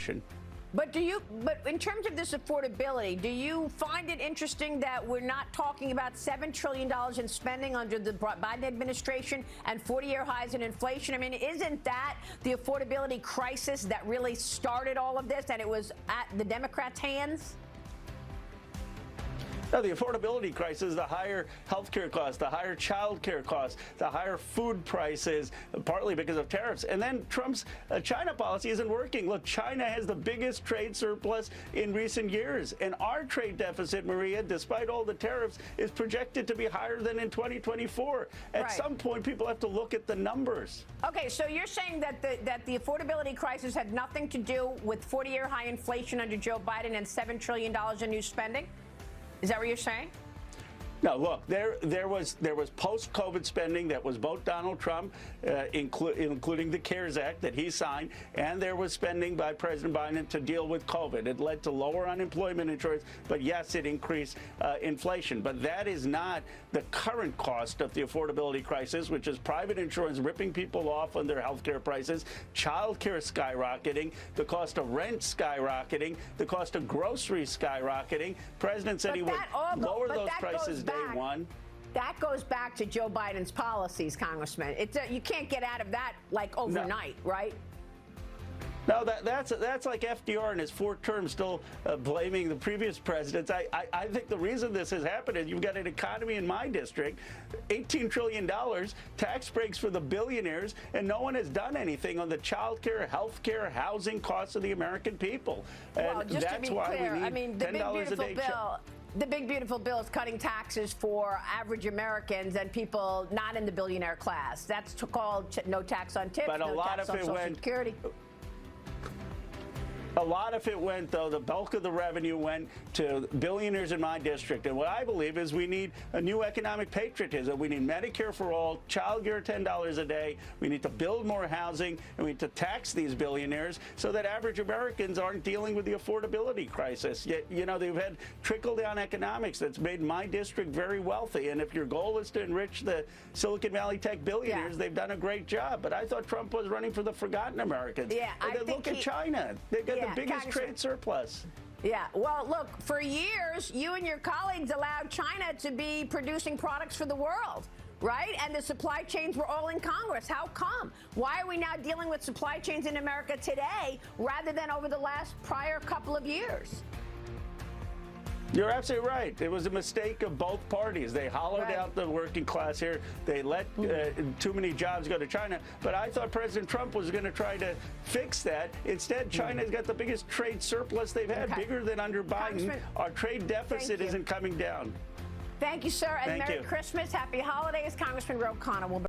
inflation. But in terms of this affordability, do you find it interesting that we're not talking about $7 trillion in spending under the Biden administration and 40-year highs in inflation? I mean, isn't that the affordability crisis that really started all of this, and it was at the Democrats' hands? No, the affordability crisis, the higher health care costs, the higher child care costs, the higher food prices, partly because of tariffs. And then Trump's China policy isn't working. Look, China has the biggest trade surplus in recent years. And our trade deficit, Maria, despite all the tariffs, is projected to be higher than in 2024. At some point, people have to look at the numbers. Okay, so you're saying that the affordability crisis had nothing to do with 40-year high inflation under Joe Biden and $7 trillion in new spending? Is that what you're saying? No, look, there was post-COVID spending that was both Donald Trump, including the CARES Act that he signed, and there was spending by President Biden to deal with COVID. It led to lower unemployment insurance, but yes, it increased inflation. But that is not the current cost of the affordability crisis, which is private insurance ripping people off on their health care prices, child care skyrocketing, the cost of rent skyrocketing, the cost of groceries skyrocketing. President said he would lower those prices day one. That goes back to Joe Biden's policies, Congressman. You can't get out of that like overnight, right? No, that's like FDR in his fourth term still blaming the previous presidents. I think the reason this has happened is you've got an economy in my district, $18 trillion, tax breaks for the billionaires, and no one has done anything on the child care, health care, housing costs of the American people. Well, and just that's to be why clear, we need I mean, the big $10 a day. The big beautiful bill is cutting taxes for average Americans and people not in the billionaire class. That's called no tax on tips, but no tax on Social Security. A lot of it went, though, the bulk of the revenue went to billionaires in my district. And what I believe is we need a new economic patriotism. We need Medicare for all, child care $10 a day. We need to build more housing, and we need to tax these billionaires so that average Americans aren't dealing with the affordability crisis. Yet, you know, they've had trickle-down economics that's made my district very wealthy. And if your goal is to enrich the Silicon Valley tech billionaires, they've done a great job. But I thought Trump was running for the forgotten Americans. Yeah, and then look at China. They've got the biggest trade surplus. Yeah, well, look, for years, you and your colleagues allowed China to be producing products for the world, right? And the supply chains were all in Congress. How come? Why are we now dealing with supply chains in America today rather than over the prior couple of years? You're absolutely right. It was a mistake of both parties. They hollowed out the working class here. They let too many jobs go to China. But I thought President Trump was going to try to fix that. Instead, China's got the biggest trade surplus they've had, bigger than under Biden. Our trade deficit isn't coming down. Thank you, sir. And Merry Christmas. Happy holidays. Congressman Khanna will be